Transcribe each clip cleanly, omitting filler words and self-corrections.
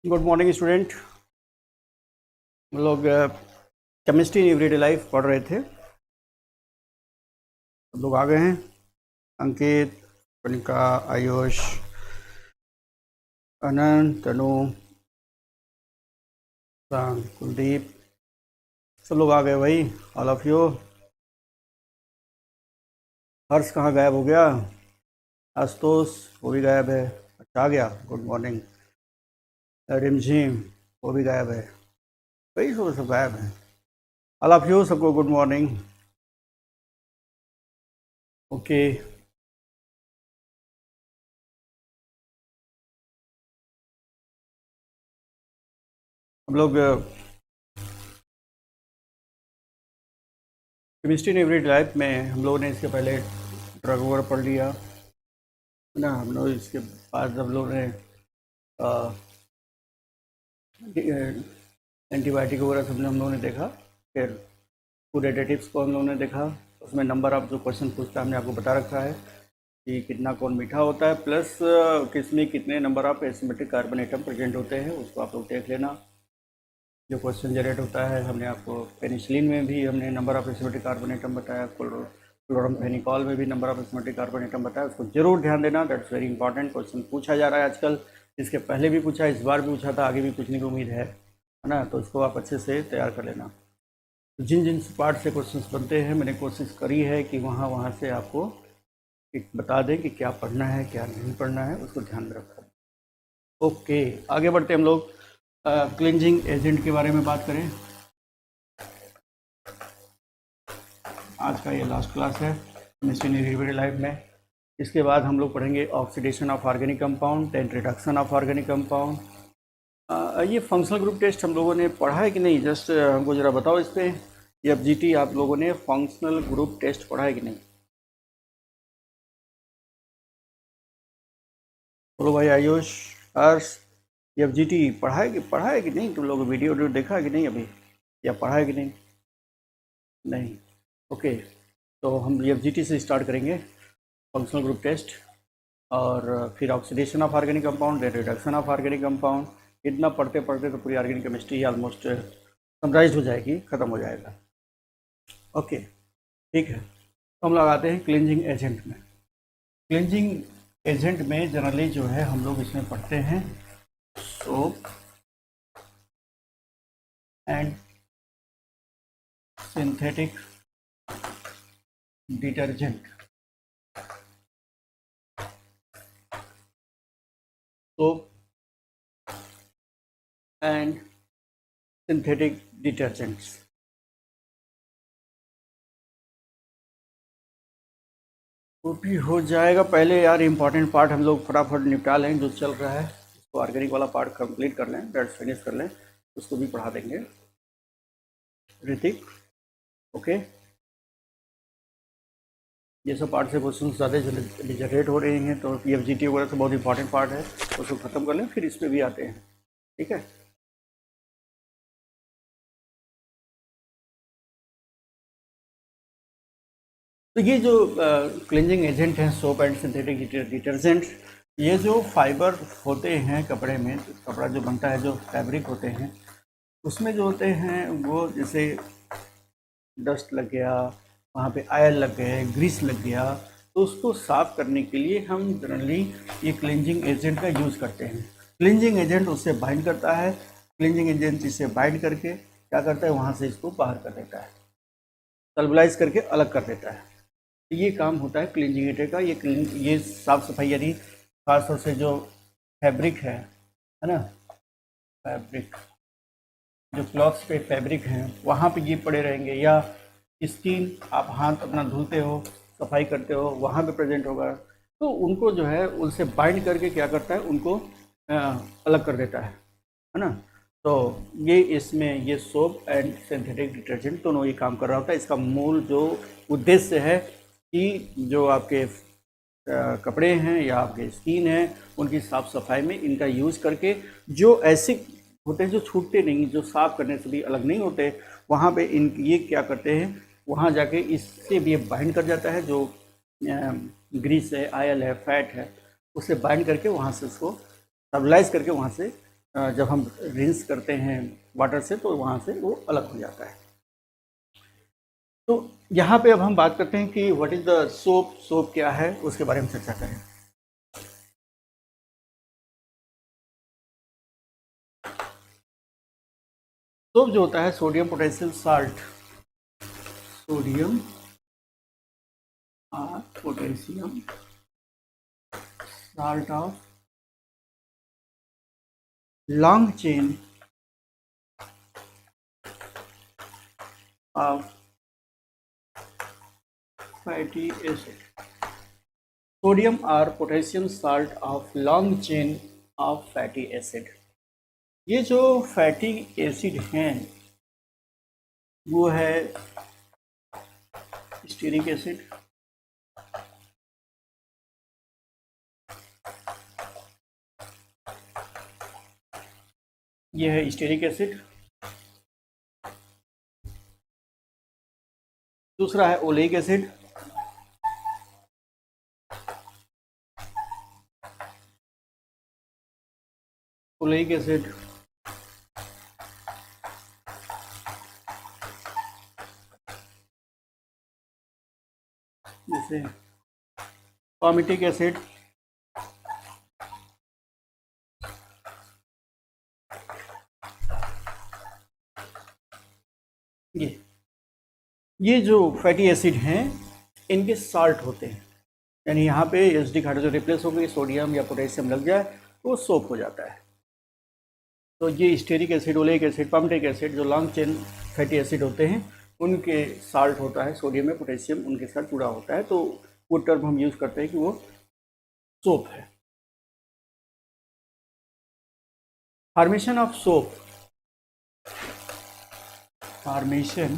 Good morning student. हम लोग chemistry in everyday life पढ़ रहे थे। सब लोग आ गए हैं। अंकित, कनिका, आयुष, अनंत, तनु, कुलदीप, सब लोग आ गए भाई। All of you. हर्ष कहाँ गायब हो गया? आशुतोष, वो भी गायब है। अच्छा, आ गया। Good morning. रिमझिम, वो भी गायब है भाई। सब गायब हैं। ऑल ऑफ यू, सबको गुड मॉर्निंग। ओके, हम लोग केमिस्ट्री इन एवरीडे लाइफ में हम लोगों ने इसके पहले ड्रग वगैरह पढ़ लिया है ना। हम लोग इसके बाद हम लोगों ने एंटीबायोटिक वगैरह सब हम लोगों ने देखा। फिर फूड एडिटिव्स को हम लोगों ने देखा। उसमें नंबर ऑफ जो क्वेश्चन पूछता है हमने आपको बता रखा है कि कितना कौन मीठा होता है, प्लस किसमें कितने number of asymmetric carbon atom present होते हैं, उसको आप लोग देख लेना। जो क्वेश्चन जनरेट होता है, हमने आपको पेनिसिलिन में भी हमने number of asymmetric carbon atom बताया, क्लोरमफेनिकॉल में भी number of asymmetric carbon atom बताया। उसको जरूर ध्यान देना, दैट्स वेरी इंपॉर्टेंट। क्वेश्चन पूछा जा रहा है आजकल, इसके पहले भी पूछा, इस बार भी पूछा था, आगे भी पूछने की उम्मीद है ना। तो इसको आप अच्छे से तैयार कर लेना। जिन जिन पार्ट से क्वेश्चन बनते हैं, मैंने कोशिश करी है कि वहाँ से आपको बता दें कि क्या पढ़ना है क्या नहीं पढ़ना है, उसको ध्यान में रखा। ओके, आगे बढ़ते हम लोग क्लिनजिंग एजेंट के बारे में बात करें। आज का ये लास्ट क्लास है केमिस्ट्री इन एवरीडे लाइफ में। इसके बाद हम लोग पढ़ेंगे oxidation of organic compound, then reduction of organic compound. ये फंक्शनल ग्रुप टेस्ट हम लोगों ने पढ़ा है कि नहीं? जस्ट हमको ज़रा बताओ इस पर। FGT आप लोगों ने फंक्शनल ग्रुप टेस्ट पढ़ा है कि नहीं? बोलो भाई। आयुष, हर्ष, FGT पढ़ा है कि नहीं? तुम लोग वीडियो देखा है कि नहीं अभी, या पढ़ा है कि नहीं? नहीं। ओके, तो हम FGT से स्टार्ट करेंगे, फंक्शनल ग्रुप टेस्ट, और फिर oxidation of organic compound, then reduction of organic compound. इतना पढ़ते पढ़ते तो पूरी ऑर्गेनिक केमिस्ट्री ऑलमोस्ट समराइज हो जाएगी, ख़त्म हो जाएगा। ओके, ठीक है। तो हम लोग आते हैं क्लिनजिंग एजेंट में। क्लिनजिंग एजेंट में जनरली जो है हम लोग इसमें पढ़ते हैं soap and synthetic detergent. Soap and synthetic detergents. वो भी हो जाएगा। पहले यार इंपॉर्टेंट पार्ट हम लोग फटाफट निपटा लें, जो चल रहा है उसको, ऑर्गेनिक वाला पार्ट कंप्लीट कर लें, दैट्स फिनिश कर लें, उसको भी पढ़ा देंगे। ऋतिक, ओके। ये सब पार्ट से क्वेश्चन ज़्यादा जनरेट हो रहे हैं, तो FGT वगैरह तो बहुत इंपॉर्टेंट पार्ट है, उसको ख़त्म कर लें, फिर इस पर भी आते हैं, ठीक है। तो ये जो क्लिनजिंग एजेंट हैं, सोप एंड सिंथेटिक डिटर्जेंट, ये जो फाइबर होते हैं कपड़े में, कपड़ा जो बनता है, जो फैब्रिक होते हैं, उसमें जो होते हैं वो जैसे डस्ट लग गया, वहाँ पे आयल लग गए, ग्रीस लग गया, तो उसको साफ करने के लिए हम जनरली ये क्लिनजिंग एजेंट का यूज़ करते हैं। क्लिनजिंग एजेंट उससे बाइंड करता है, क्लिनजिंग एजेंट इसे बाइंड करके क्या करता है, वहाँ से इसको बाहर कर देता है, सल्बलाइज करके अलग कर देता है। तो ये काम होता है क्लिनजिंग एजेंट का। ये साफ सफाई, यदि खासतौर से जो फैब्रिक है ना, फैब्रिक जो क्लॉथ्स पे फैब्रिक हैं वहाँ पे ये पड़े रहेंगे, या स्किन आप हाथ अपना धुलते हो, सफाई करते हो, वहाँ पे प्रेजेंट होगा, तो उनको जो है उनसे बाइंड करके क्या करता है, उनको अलग कर देता है ना। तो ये इसमें ये सोप एंड सिंथेटिक डिटर्जेंट दोनों ये काम कर रहा होता है। इसका मूल जो उद्देश्य है कि जो आपके कपड़े हैं या आपके स्किन है, उनकी साफ़ सफाई में इनका यूज़ करके, जो ऐसे होते हैं जो छूटते नहीं, जो साफ़ करने से भी अलग नहीं होते, वहाँ पे ये क्या करते हैं, वहाँ जाके इससे भी ये बाइंड कर जाता है, जो ग्रीस है, आयल है, फैट है, उससे बाइंड करके वहाँ से उसको स्टेबलाइज करके वहाँ से जब हम रिंस करते हैं वाटर से तो वहाँ से वो अलग हो जाता है। तो यहाँ पे अब हम बात करते हैं कि what is the soap, soap क्या है उसके बारे में चर्चा करें। सोप जो होता है सोडियम पोटेशियम साल्ट, सोडियम और potassium salt of long chain of fatty acid, sodium or potassium salt of long chain of fatty acid। ये जो फैटी एसिड हैं वो है स्टीरिक एसिड, ये है स्टीरिक एसिड, दूसरा है ओलेइक एसिड, ओलेइक एसिड, जैसे पामिटिक एसिड, ये जो फैटी एसिड हैं इनके साल्ट होते हैं, यानी यहाँ पे एसिडिक हाइड्रोजन रिप्लेस हो गई, सोडियम या पोटेशियम लग जाए तो वो सोप हो जाता है। तो ये stearic acid, oleic acid, palmitic acid जो लॉन्ग चेन फैटी एसिड होते हैं उनके साल्ट होता है, सोडियम या पोटेशियम उनके साथ जुड़ा होता है, तो वो टर्म हम यूज़ करते हैं कि वो सोप है। Formation of soap, formation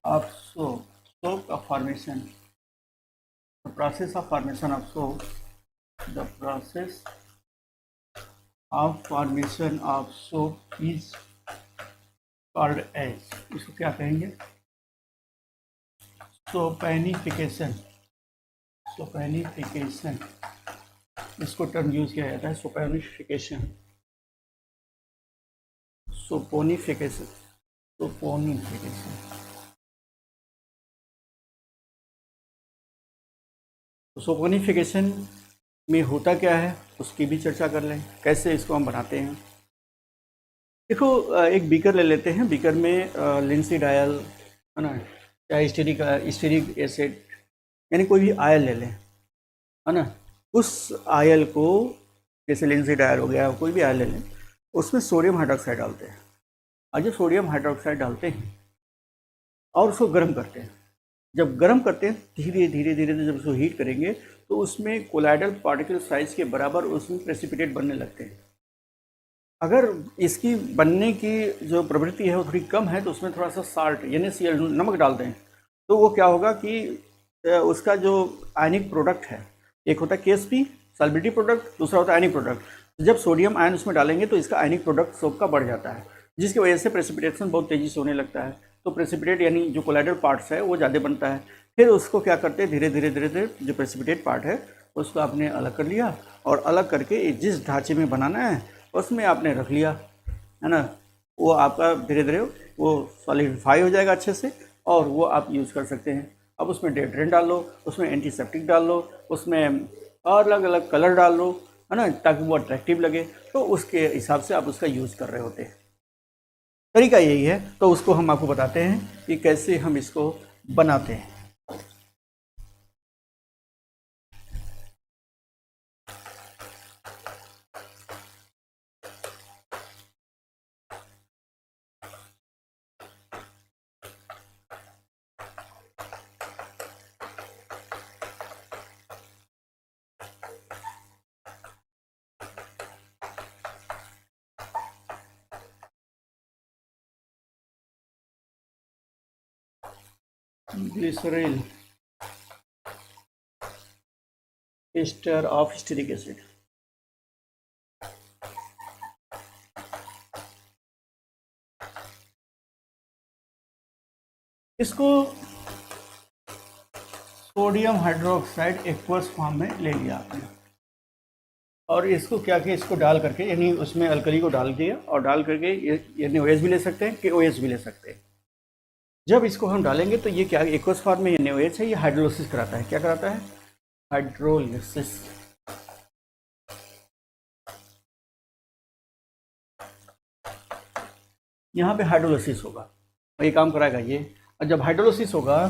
of soap, soap of formation, the process of formation of soap, the process of formation of soap is called as, इसको क्या कहेंगे, सोपैनिफिकेशन, सोपैनिफिकेशन इसको टर्म यूज किया जाता है, सोपैनिफिकेशन, सोपोनिफिकेशन, सोपोनिफिकेशन। सोपोनिफिकेशन में होता क्या है उसकी भी चर्चा कर लें, कैसे इसको हम बनाते हैं। देखो एक बीकर ले लेते हैं, बीकर में लिंसीड आयल है ना, या स्टीरिक एसिड यानी कोई भी आयल ले लें है ना, उस आयल को जैसे लिंसीड आयल हो गया, कोई भी आयल ले लें, उसमें सोडियम हाइड्रोक्साइड डालते हैं, और जब सोडियम हाइड्रोक्साइड डालते हैं और उसको गर्म करते हैं, जब गर्म करते हैं धीरे धीरे धीरे धीरे जब उसको हीट करेंगे तो उसमें कोलाइडल पार्टिकल साइज के बराबर उसमें प्रेसिपिटेट बनने लगते हैं। अगर इसकी बनने की जो प्रवृत्ति है वो थोड़ी कम है तो उसमें थोड़ा सा साल्ट यानी NaCl नमक डाल दें, तो वो क्या होगा कि उसका जो आयनिक प्रोडक्ट है, एक होता है KSP सॉल्बिलिटी प्रोडक्ट, दूसरा होता है आयनिक प्रोडक्ट। जब सोडियम आयन उसमें डालेंगे तो इसका आयनिक प्रोडक्ट सोप का बढ़ जाता है, जिसकी वजह से प्रेसिपिटेशन बहुत तेज़ी से होने लगता है, तो प्रेसिपिटेट यानी जो कोलाइडल पार्ट्स है वो ज़्यादा बनता है। फिर उसको क्या करते हैं, धीरे धीरे धीरे धीरे जो प्रेसिपिटेट पार्ट है उसको आपने अलग कर लिया, और अलग करके जिस ढांचे में बनाना है उसमें आपने रख लिया है ना, वो आपका धीरे धीरे वो सॉलिडिफाई हो जाएगा अच्छे से, और वो आप यूज़ कर सकते हैं। अब उसमें डेटरेंट डाल लो, उसमें एंटीसेप्टिक डाल लो, उसमें और अलग अलग कलर डाल लो है ना, ताकि वो अट्रैक्टिव लगे, तो उसके हिसाब से आप उसका यूज़ कर रहे होते हैं। तरीका यही है, तो उसको हम आपको बताते हैं कि कैसे हम इसको बनाते हैं। Glycerol ester of stearic acid, इसको सोडियम हाइड्रोक्साइड एक्वस फॉर्म में ले लिया आपने, और इसको क्या किया, इसको डाल करके यानी उसमें अल्कली को डाल दिया और डाल करके यानी OH भी ले सकते हैं कि OH भी ले सकते हैं। जब इसको हम डालेंगे तो ये क्या एक्वस फॉर्म में ये OH है, ये हाइड्रोलिसिस कराता है। क्या कराता है? हाइड्रोलिसिस। यहाँ पे हाइड्रोलिसिस होगा और ये काम कराएगा ये। और जब हाइड्रोलिसिस होगा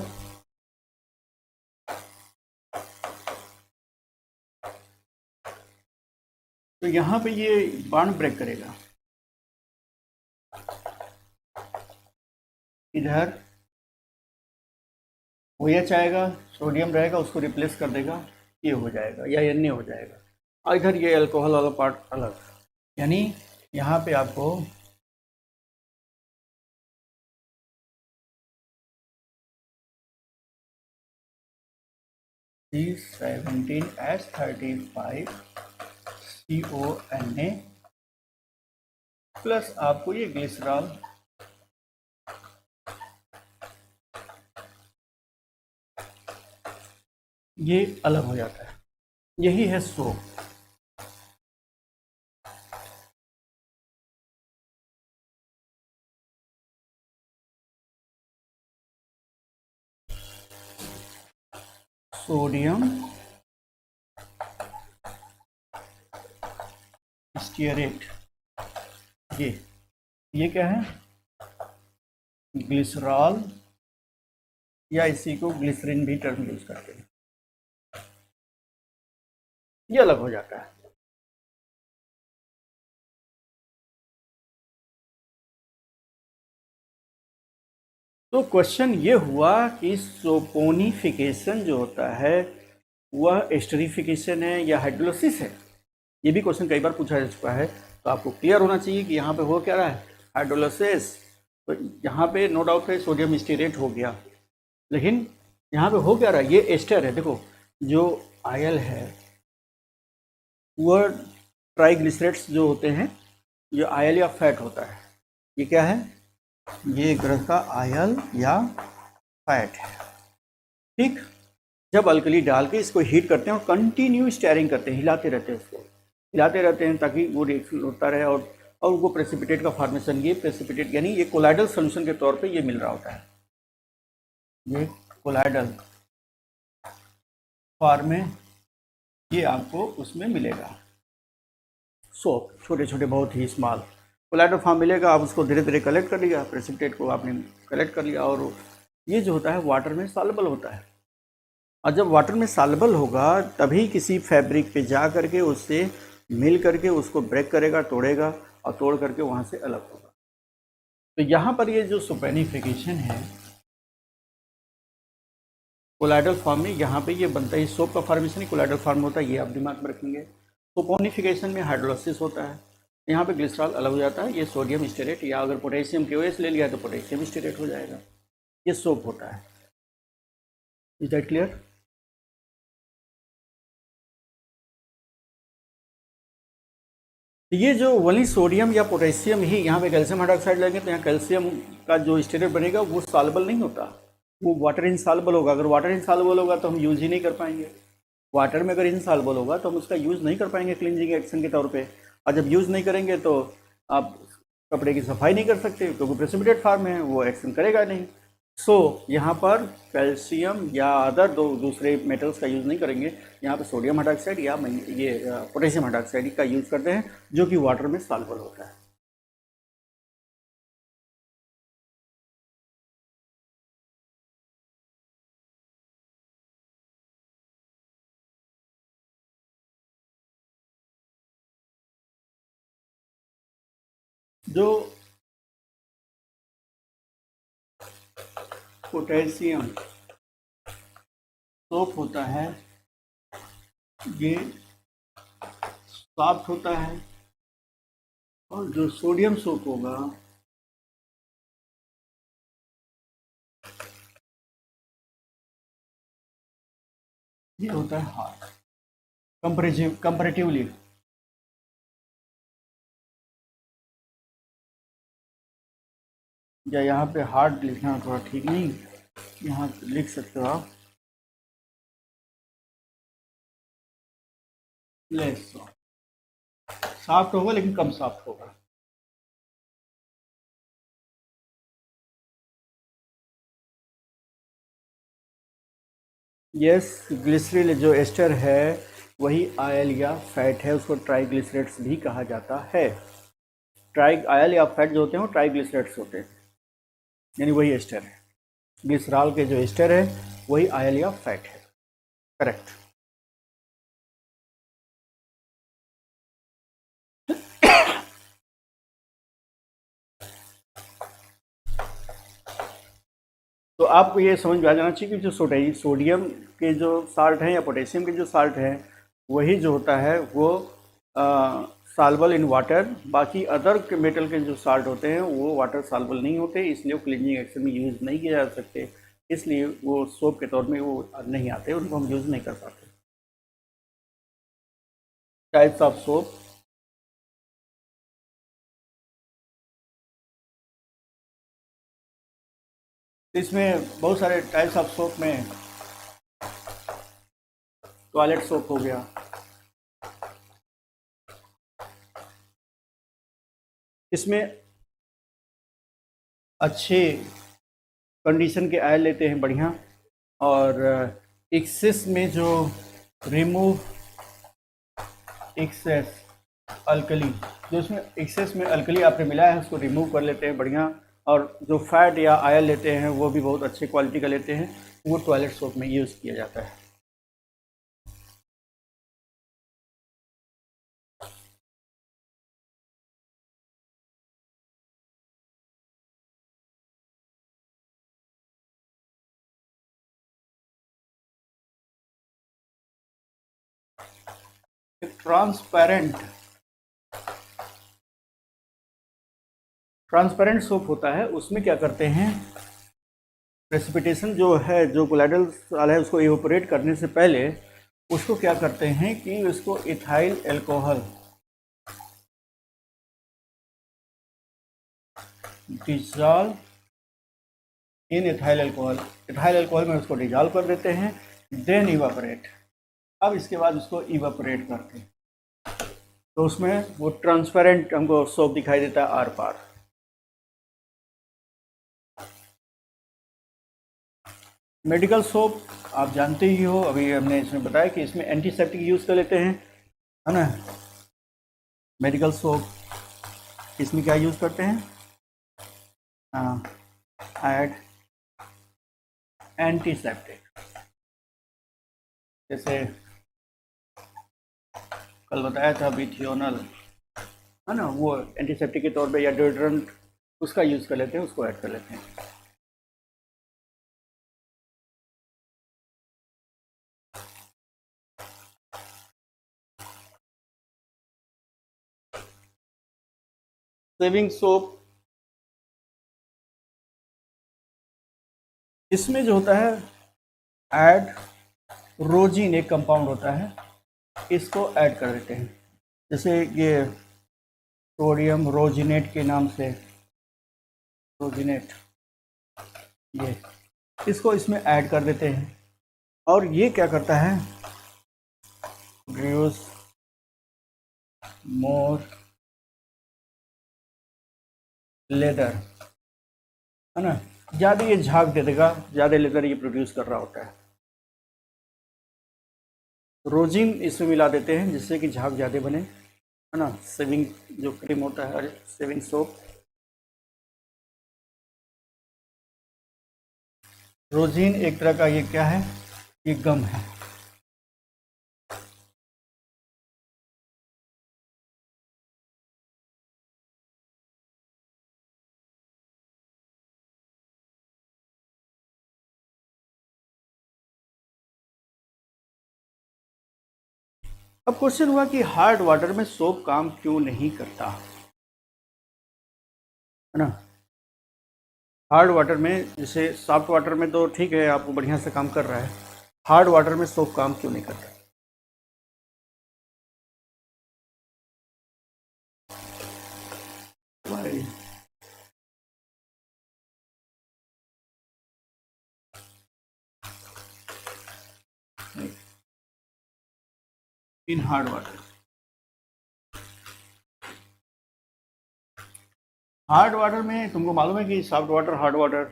तो यहाँ पे ये बॉन्ड ब्रेक करेगा, इधर OH आएगा, सोडियम रहेगा, उसको रिप्लेस कर देगा, ये हो जाएगा या Na हो जाएगा। और इधर ये अल्कोहल वाला पार्ट अलग, यानी यहाँ पे आपको C17H35 CONA प्लस आपको ये ग्लिसरॉल, ये अलग हो जाता है। यही है सोप। सोडियम स्टीयरेट, ये क्या है? ग्लिसरॉल, या इसी को ग्लिसरीन भी टर्म यूज करते हैं। ये अलग हो जाता है। तो क्वेश्चन ये हुआ कि सोपोनिफिकेशन जो होता है वह एस्टरिफिकेशन है या हाइड्रोलिसिस है। ये भी क्वेश्चन कई बार पूछा जा चुका है, तो आपको क्लियर होना चाहिए कि यहाँ पे हो क्या रहा है, हाइड्रोलिसिस। तो यहाँ पे नो डाउट है सोडियम स्टीरेट हो गया, लेकिन यहाँ पे हो क्या रहा है, ये एस्टर है। देखो जो आयल है वह ट्राइग्लिसराइड्स जो होते हैं, ये आयल या फैट होता है। ये क्या है? ये एक तरह का आयल या फैट है। ठीक, जब अल्कली डाल के इसको हीट करते हैं और कंटिन्यू स्टेयरिंग करते हैं, हिलाते रहते हैं, उसको हिलाते रहते हैं ताकि वो रिएक्शन होता रहे और वो प्रेसिपिटेट का फॉर्मेशन, ये प्रेसिपिटेट यानी ये कोलाइडल सोल्यूशन के तौर पे ये मिल रहा होता है। ये कोलाइडल फॉर्म में ये आपको उसमें मिलेगा। सोप छोटे छोटे बहुत ही स्मॉल कोलाइडल फॉर्म मिलेगा। आप उसको धीरे धीरे कलेक्ट कर लिया, प्रेसिपिटेट को आपने कलेक्ट कर लिया, और ये जो होता है वाटर में सॉल्युबल होता है। और जब वाटर में सॉल्युबल होगा तभी किसी फैब्रिक पे जा करके उससे मिल करके उसको ब्रेक करेगा, तोड़ेगा, और तोड़ करके वहाँ से अलग होगा। तो यहाँ पर ये जो सोपेनिफिकेशन है कोलाइडल फॉर्म में, यहाँ पे ये बनता है। सोप का फॉर्मेशन ही कोलाइडल फॉर्म होता है, ये आप दिमाग में रखेंगे। सोपोनिफिकेशन में हाइड्रोलिसिस होता है, यहाँ पे ग्लिसरॉल अलग हो जाता है, ये सोडियम स्टीरेट, या अगर पोटेशियम KOH ले लिया तो पोटेशियम स्टीरेट हो जाएगा। ये सोप होता है। Is that clear? ये जो वही सोडियम या पोटेशियम ही यहाँ पे कैल्शियम हाइड्रोक्साइड लगेंगे तो यहाँ कैल्शियम का जो स्टीरेट बनेगा वो सॉल्युबल नहीं होता, वो वाटर इनसॉल्युबल होगा। अगर वाटर इनसॉल्युबल होगा तो हम यूज़ ही नहीं कर पाएंगे। वाटर में अगर इनसॉल्युबल होगा तो हम उसका यूज़ नहीं कर पाएंगे क्लींजिंग एक्शन के तौर पे, और जब यूज़ नहीं करेंगे तो आप कपड़े की सफाई नहीं कर सकते क्योंकि प्रेसिपिटेट फॉर्म है, वो एक्शन करेगा नहीं। सो यहाँ पर कैल्शियम या अदर दूसरे मेटल्स का यूज़ नहीं करेंगे। यहाँ पर सोडियम हाइड्रोक्साइड या ये पोटेशियम हाइड्रोक्साइड का यूज़ करते हैं जो कि वाटर में सॉल्युबल होता है। जो पोटेशियम सोप होता है ये सॉफ्ट होता है, और जो सोडियम सोप होगा ये होता है हार्ड, कंपैरेटिवली। या यहाँ पे हार्ड लिखना थोड़ा ठीक नहीं, यहाँ लिख सकते हो आप लेस। सॉफ्ट होगा लेकिन कम सॉफ्ट होगा। यस, ग्लिसरीन जो एस्टर है वही आयल या फैट है, उसको ट्राइग्लिसराइड्स भी कहा जाता है। ट्राई आयल या फैट जो होते हैं वो ट्राइग्लिसराइड्स होते हैं, यानी वही एस्टर है। ग्लिसरॉल के जो एस्टर है वही आयल या फैट है। करेक्ट। तो आपको ये समझ में आ जाना चाहिए कि जो सोडियम के जो साल्ट हैं या पोटेशियम के जो साल्ट हैं वही जो होता है वो साल्बल इन वाटर। बाकी अदर मेटल के जो साल्ट होते हैं वो वाटर साल्बल नहीं होते, इसलिए वो क्लीनिंग एक्शन में यूज़ नहीं किए जा सकते, इसलिए वो सोप के तौर में वो नहीं आते, उनको हम यूज़ नहीं कर पाते। Types of soap. इसमें बहुत सारे टाइप्स ऑफ सोप में टॉयलेट सोप हो गया, इसमें अच्छे कंडीशन के आयल लेते हैं बढ़िया, और एक्सेस में जो रिमूव एक्सेस अल्कली, जो इसमें एक्सेस में अल्कली आपने मिलाया है उसको रिमूव कर लेते हैं बढ़िया। और जो फैट या आयल लेते हैं वो भी बहुत अच्छे क्वालिटी का लेते हैं, वो टॉयलेट सोप में यूज़ किया जाता है। ट्रांसपेरेंट ट्रांसपेरेंट सोप होता है, उसमें क्या करते हैं, प्रेसिपिटेशन जो है, जो कोलाइडल साल है उसको इवेपोरेट करने से पहले उसको क्या करते हैं कि उसको ethyl alcohol dissolve in ethyl alcohol में उसको डिजॉल्व कर देते हैं, देन इवापोरेट। अब इसके बाद उसको इवापोरेट करते हैं तो उसमें वो ट्रांसपेरेंट हमको सोप दिखाई देता है आर पार। मेडिकल सोप आप जानते ही हो, अभी हमने इसमें बताया कि इसमें एंटीसेप्टिक यूज़ कर लेते हैं, है ना। मेडिकल सोप इसमें क्या यूज़ करते हैं, ऐड एंटीसेप्टिक, जैसे कल बताया था बिथियोनल, है ना, वो एंटीसेप्टिक के तौर पे, या डिओड्रेंट उसका यूज़ कर लेते हैं, उसको ऐड कर लेते हैं। सेविंग सोप, इसमें जो होता है ऐड रोजिन एक कंपाउंड होता है, इसको ऐड कर देते हैं, जैसे ये सोडियम रोजिनेट के नाम से, रोजिनेट, ये इसको इसमें ऐड कर देते हैं। और ये क्या करता है, प्रोड्यूस मोर लेदर, है ना, ज़्यादा ये झाग दे देगा, ज़्यादा लेदर ये प्रोड्यूस कर रहा होता है। रोजिन इसमें मिला देते हैं जिससे कि झाग ज़्यादा बने, है ना। सेविंग जो क्रीम होता है, सेविंग सोप, रोजिन एक तरह का ये क्या है, ये गम है। अब क्वेश्चन हुआ कि हार्ड वाटर में सोप काम क्यों नहीं करता, है ना। हार्ड वाटर में, जैसे सॉफ्ट वाटर में तो ठीक है, आपको बढ़िया से काम कर रहा है, हार्ड वाटर में सोप काम क्यों नहीं करता। Why? In hard water, hard water में तुमको मालूम है कि soft water, hard water,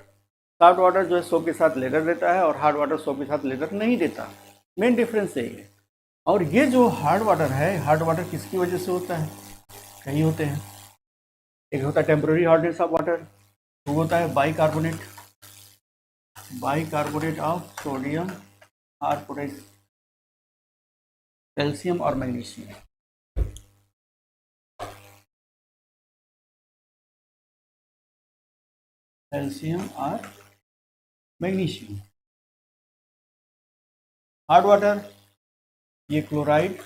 soft water जो है सोप के साथ लेदर देता है और हार्ड वाटर सोप के साथ लेदर नहीं देता। मेन डिफरेंस यही है। और ये जो हार्ड वाटर है, हार्ड वाटर किसकी वजह से होता है? कई होते हैं। एक होता है टेम्पररी हार्डनेस ऑफ वाटर, वो होता है बाइकार्बोनेट ऑफ सोडियम और पोटेशियम, कैल्शियम और मैग्नीशियम। कैल्शियम और मैग्नीशियम। हार्ड वाटर, ये chloride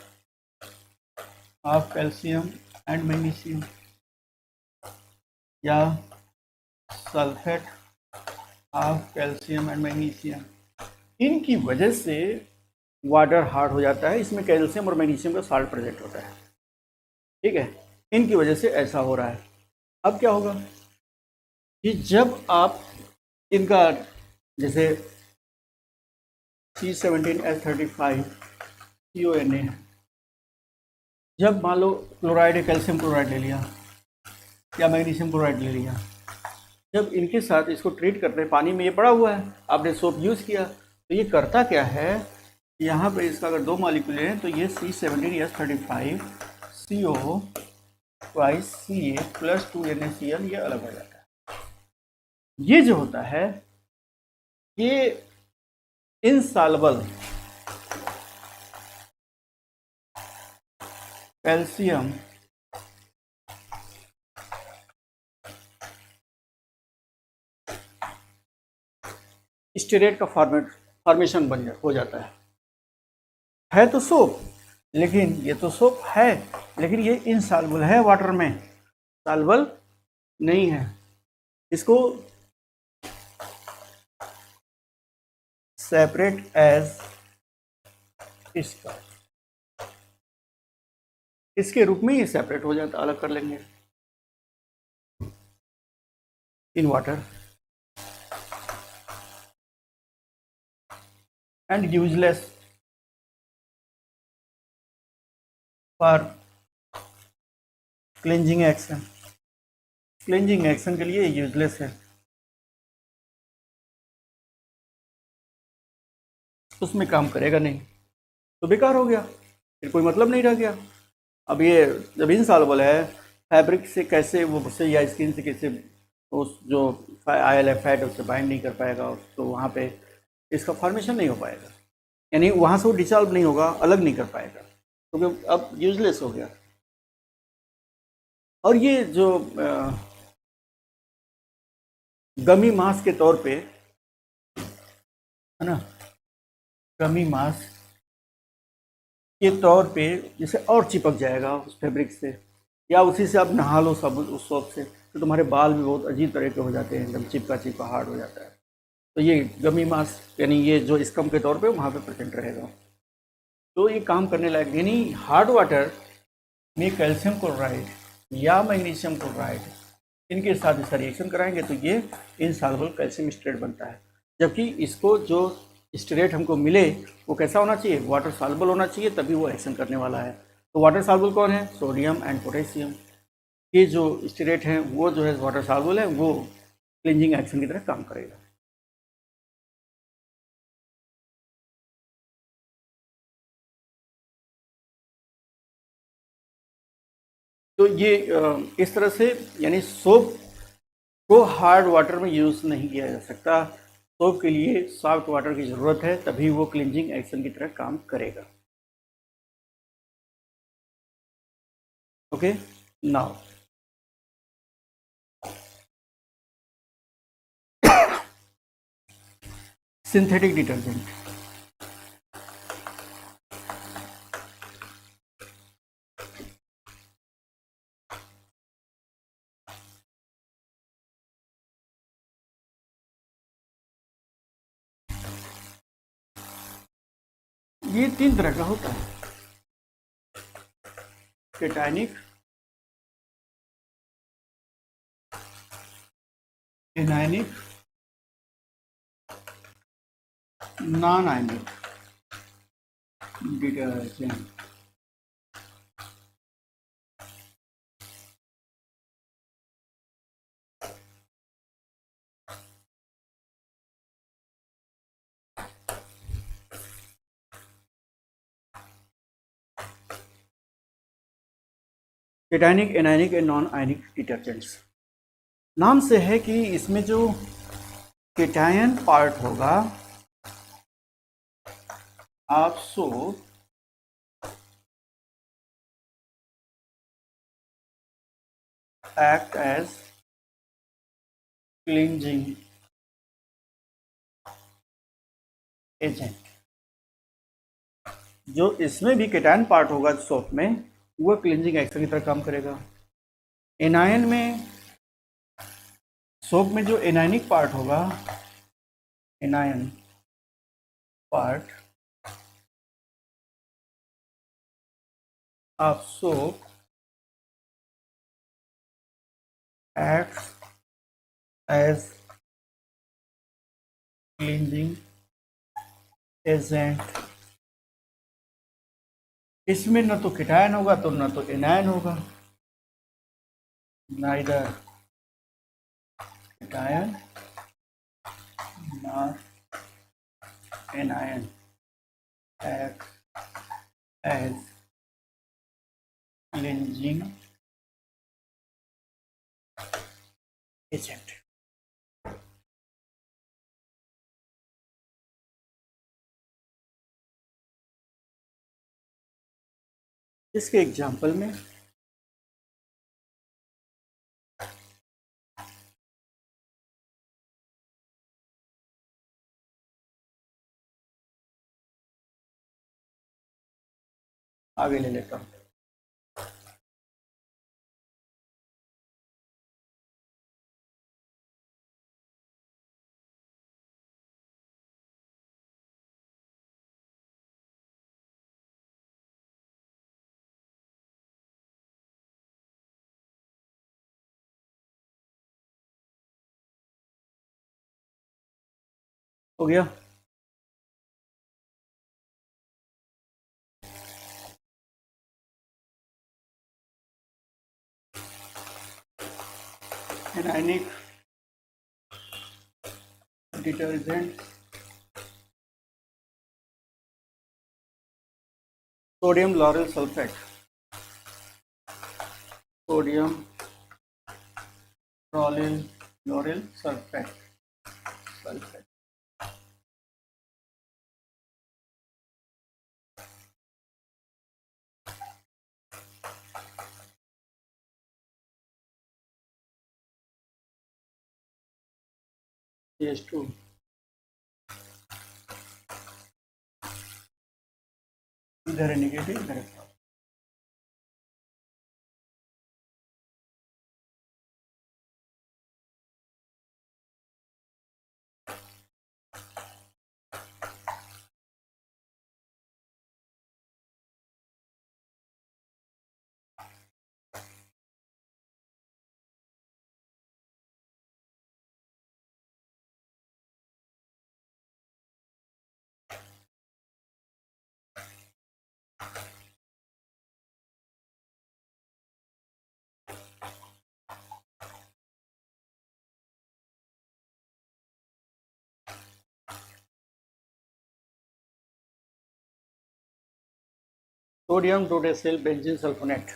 of calcium and magnesium या sulphate of calcium and magnesium, इनकी वजह से वाटर हार्ड हो जाता है। इसमें कैल्शियम और मैग्नीशियम का साल्ट प्रेजेंट होता है, ठीक है। इनकी वजह से ऐसा हो रहा है। अब क्या होगा कि जब आप इनका, जैसे C17H35 CONA, जब मान लो क्लोराइड है, कैल्शियम क्लोराइड ले लिया या मैग्नीशियम क्लोराइड ले लिया, जब इनके साथ इसको ट्रीट करते हैं, पानी में ये पड़ा हुआ है, आपने सोप यूज़ किया, तो ये करता क्या है, यहाँ पे इसका अगर 2 मॉलिक्यूल हैं तो ये C17H35 CO twice CA plus 2 NaCl ये अलग हो जाता है। ये जो होता है ये इनसॉल्युबल कैल्शियम स्टेरेट का फॉर्मेशन हो जाता है तो सोप, लेकिन ये तो सोप है, लेकिन ये इनसॉल्युबल है, वाटर में सॉल्युबल नहीं है। इसको सेपरेट एज इसके रूप में ये सेपरेट हो जाता, अलग कर लेंगे in water and useless for cleansing action. Cleansing action के लिए यूजलेस है, उसमें काम करेगा नहीं, तो बेकार हो गया, फिर कोई मतलब नहीं रह गया। अब ये जब इनसॉल्युबल है, फैब्रिक से कैसे वो उससे या स्किन से कैसे उस जो IL फैट उससे बाइंड नहीं कर पाएगा, तो वहाँ पे इसका फॉर्मेशन नहीं हो पाएगा, यानी वहाँ से वो डिसॉल्व नहीं होगा, अलग नहीं कर पाएगा, क्योंकि तो अब यूजलेस हो गया। और ये जो गमी मास के तौर पे है ना, गमी मास के तौर पे जैसे और चिपक जाएगा उस फैब्रिक से, या उसी से आप नहा लो सब उस सोप से, तो तुम्हारे बाल भी बहुत अजीब तरह के हो जाते हैं, एकदम चिपका चिपका हार्ड हो जाता है। तो ये गमी मास यानी ये जो स्कम के तौर पे वहाँ पे प्रेजेंट रहेगा, तो ये काम करने लायक। यानी हार्ड वाटर में कैल्शियम क्लोराइड या मैग्नीशियम क्लोराइड इनके साथ इसका रिएक्शन कराएंगे तो ये इनसॉल्युबल कैल्शियम स्टेरेट बनता है। जबकि इसको जो स्टेरेट हमको मिले वो कैसा होना चाहिए, वाटर सॉल्युबल होना चाहिए, तभी वो एक्शन करने वाला है। तो वाटर सॉल्युबल कौन है, सोडियम एंड पोटेशियम। ये जो स्टेरेट हैं वो जो है वाटर सॉल्युबल है, वो क्लींजिंग एक्शन की तरह काम करेगा। तो ये इस तरह से, यानी सोप को हार्ड वाटर में यूज़ नहीं किया जा सकता, सोप के लिए सॉफ्ट वाटर की ज़रूरत है, तभी वो क्लींजिंग एक्शन की तरह काम करेगा। Okay, now synthetic detergent. ये 3 तरह का होता है, cationic, anionic, non ionic detergent. Cationic, anionic and non ionic detergents. नाम से है कि इसमें जो केटायन पार्ट होगा of soap act as cleansing agent। जो इसमें भी केटायन पार्ट होगा सोप में, वो क्लींजिंग एक्शन की तरह काम करेगा। एनायन में, सोप में जो एनायनिक पार्ट होगा, anion part of soap acts as cleansing agent। इसमें न तो केटायन होगा तो न तो एनायन होगा, neither cation nor anion act as cleansing agent। इसके एग्जाम्पल में आगे ले लेता हूँ। हो गया। Anionic detergent, sodium lauryl sulphate, sodium lauryl sulphate, CH2, इधर है नेगेटिव, इधर है positive. Sodium dodecyl benzene sulphonate,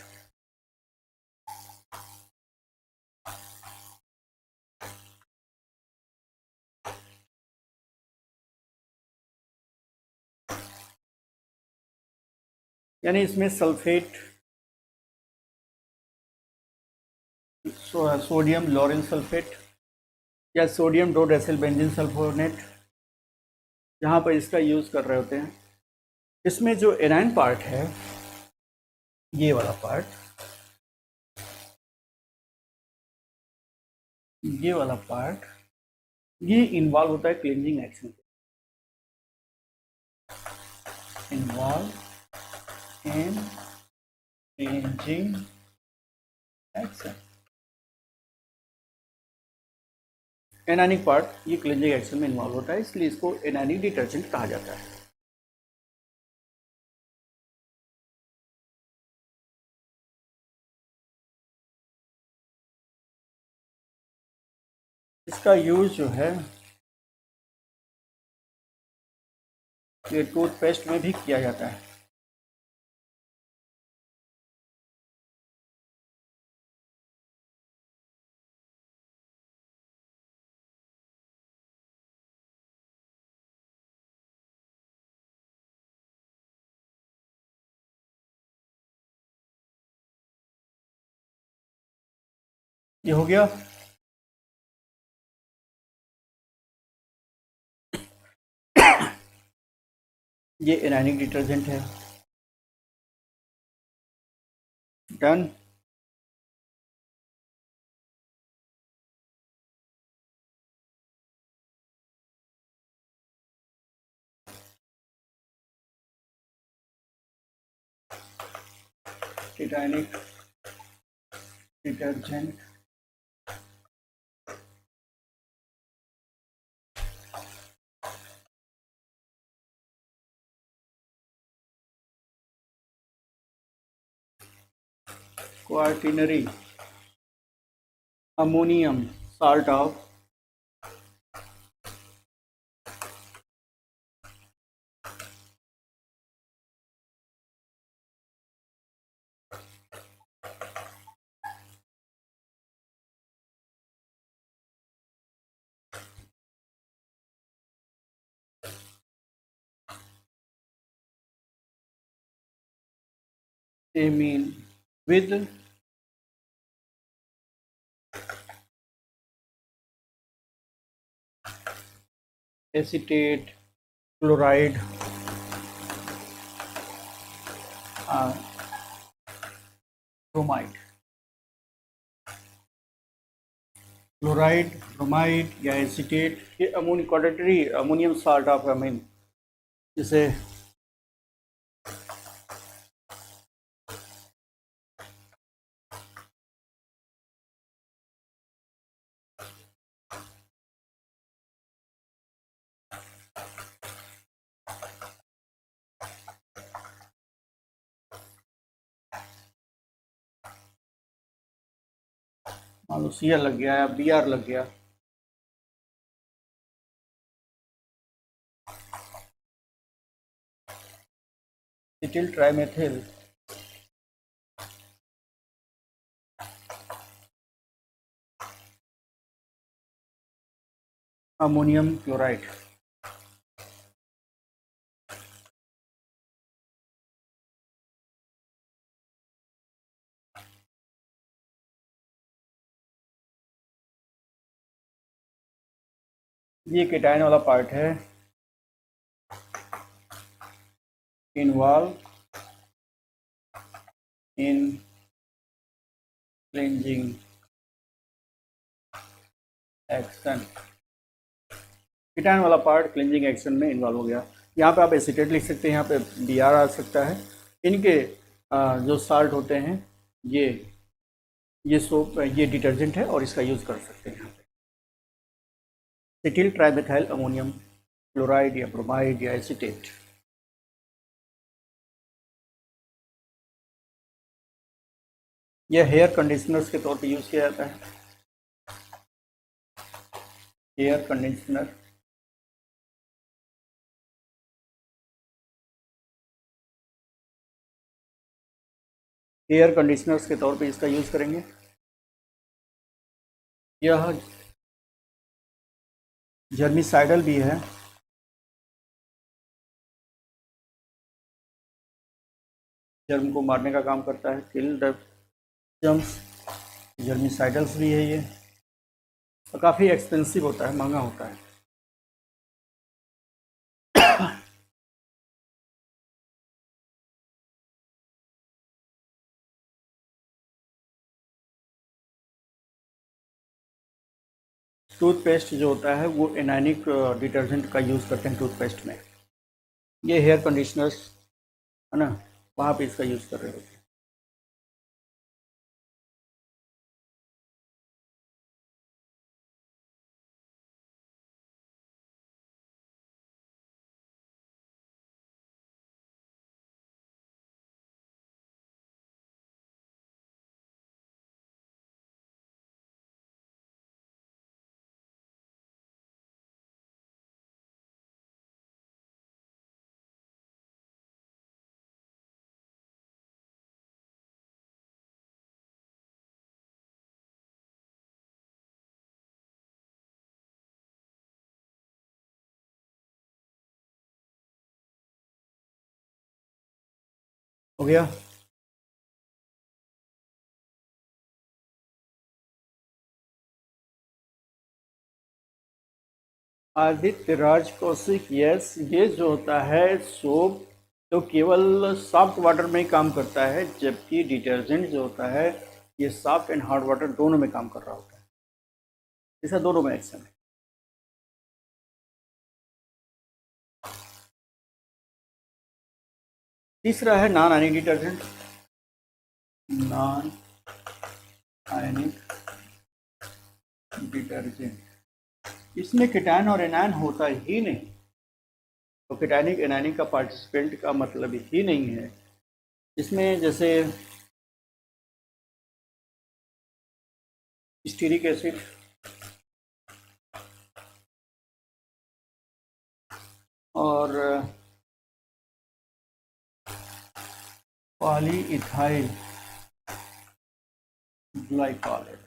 यानी इसमें सल्फेट, सोडियम लॉरेल सल्फेट या सोडियम डोडेसिल बेंजीन सल्फोनेट, जहाँ पर इसका यूज़ कर रहे होते हैं, इसमें जो एनायन पार्ट है, ये वाला पार्ट, ये वाला पार्ट, ये इन्वॉल्व होता है cleansing action, involve in cleansing action. Anionic part ये क्लींजिंग एक्शन में इन्वॉल्व होता है, इसलिए इसको एनायनिक डिटर्जेंट कहा जाता है। इसका यूज जो है ये टूथपेस्ट में भी किया जाता है। ये हो गया। ये एनाइनिक डिटर्जेंट है। Done. Anionic detergent quaternary ammonium salt of amine with acetate chloride bromide. Chloride, bromide या एसीटेट, ये क्वाड्रेटरी अमोनियम साल्ट ऑफ अमीन, जिसे मान लो सी लग गया या बी आर लग गया, एसिटिल ट्राइमेथिल अमोनियम क्लोराइड। ये केटायन वाला पार्ट है, involve in cleansing action. Cation वाला पार्ट क्लेंजिंग एक्शन में इन्वॉल्व हो गया। यहाँ पे आप एसीटेट लिख सकते हैं, यहाँ पे बी आर आ सकता है। इनके जो साल्ट होते हैं, ये सोप, ये डिटर्जेंट है और इसका यूज़ कर सकते हैं यहाँ पे। एसिटिल ट्राइमेथाइल अमोनियम क्लोराइड या ब्रोमाइड या एसीटेट। यह हेयर कंडीशनर्स के तौर पे यूज़ किया जाता है। हेयर कंडीशनर, हेयर कंडीशनर्स के तौर पे इसका यूज़ करेंगे। यह जर्मिसाइडल भी है, जर्म को मारने का काम करता है, किल द जर्म्स। जर्मिसाइडल्स भी है ये, और काफ़ी एक्सपेंसिव होता है, महंगा होता है। टूथपेस्ट जो होता है वो एनाइनिक डिटर्जेंट का यूज़ करते हैं टूथपेस्ट में। ये हेयर कंडीशनर्स है ना, वहाँ पे इसका यूज़ कर रहे होते हैं। हो गया। आदित्य राज कौशिक, यस, ये जो होता है सोप तो केवल सॉफ्ट वाटर में ही काम करता है, जबकि डिटर्जेंट जो होता है ये सॉफ्ट एंड हार्ड वाटर दोनों में काम कर रहा होता है। ऐसा दोनों में एक्शन है। तीसरा है non ionic detergent. Non ionic detergent, इसमें कीटाणु और एनायन होता ही नहीं, तो कीटानिक एनायनिक का पार्टिसिपेंट का मतलब ही नहीं है। इसमें जैसे स्टीरिक एसिड, और पॉलीइथाइल ग्लाइकॉल है।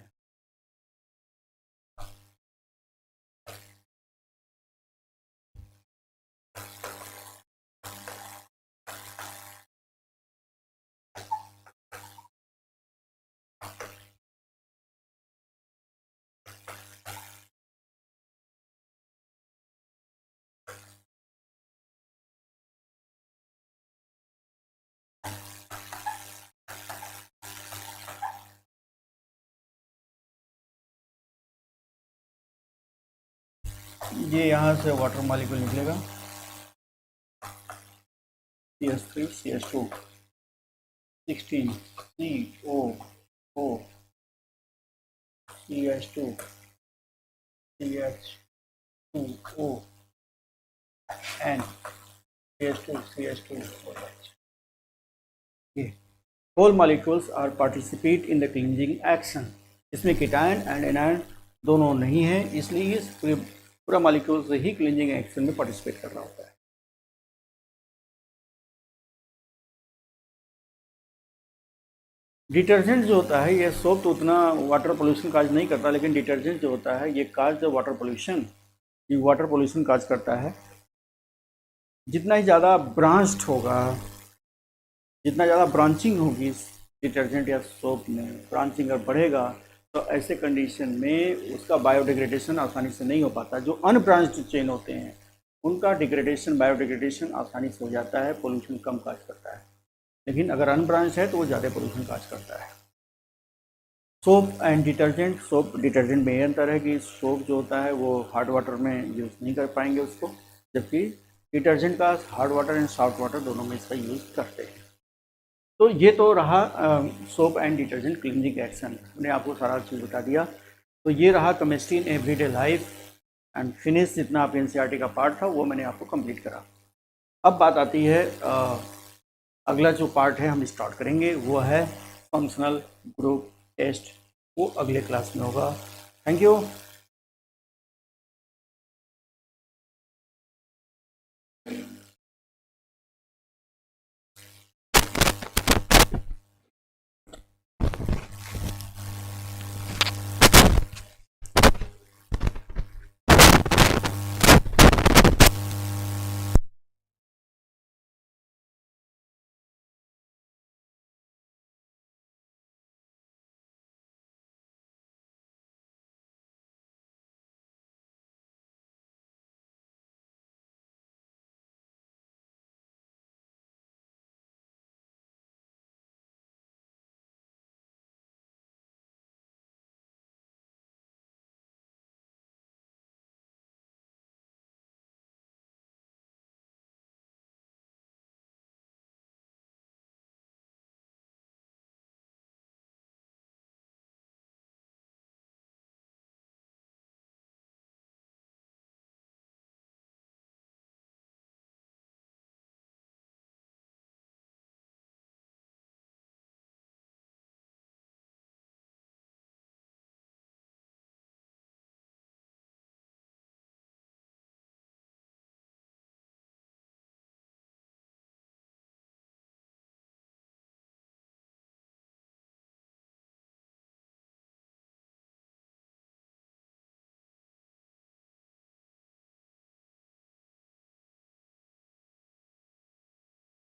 ये यहाँ से वाटर मॉलिक्यूल निकलेगा, CH3 CH2 16 COO CH2 CH2O and CH2 CH2OH. ये whole molecules are participate in the cleansing action. इसमें कीटायन एंड एनायन दोनों नहीं है, इसलिए इस पूरा मॉलिक्यूल से ही क्लींजिंग एक्शन में पार्टिसिपेट कर रहा होता है। डिटर्जेंट जो होता है ये सोप तो उतना वाटर पोल्यूशन काज नहीं करता, लेकिन डिटर्जेंट जो होता है ये काज वाटर पोल्यूशन, ये वाटर पोल्यूशन काज करता है। जितना ही ज़्यादा ब्रांच्ड होगा, जितना ज़्यादा ब्रांचिंग होगी डिटर्जेंट या सोप में, ब्रांचिंग अगर बढ़ेगा तो ऐसे कंडीशन में उसका बायोडिग्रेडेशन आसानी से नहीं हो पाता। जो अनब्रांच्ड चेन होते हैं उनका डिग्रेडेशन, बायोडिग्रेडेशन आसानी से हो जाता है, पोल्यूशन कम काज करता है। लेकिन अगर अनब्रांच है तो वो ज़्यादा पोल्यूशन काज करता है। Soap and detergent, soap detergent में ये अंतर है कि सोप जो होता है वो हार्ड वाटर में यूज़ नहीं कर पाएंगे उसको, जबकि डिटर्जेंट का hard water and soft water दोनों में इसका यूज़ करते हैं। तो ये तो रहा soap and detergent cleansing action, मैंने आपको सारा चीज़ बता दिया। तो ये रहा chemistry in everyday life and finish, जितना आप NCERT का पार्ट था वो मैंने आपको कंप्लीट करा। अब बात आती है अगला जो पार्ट है हम स्टार्ट करेंगे, वो है फंक्शनल ग्रुप टेस्ट, वो अगले क्लास में होगा। Thank you.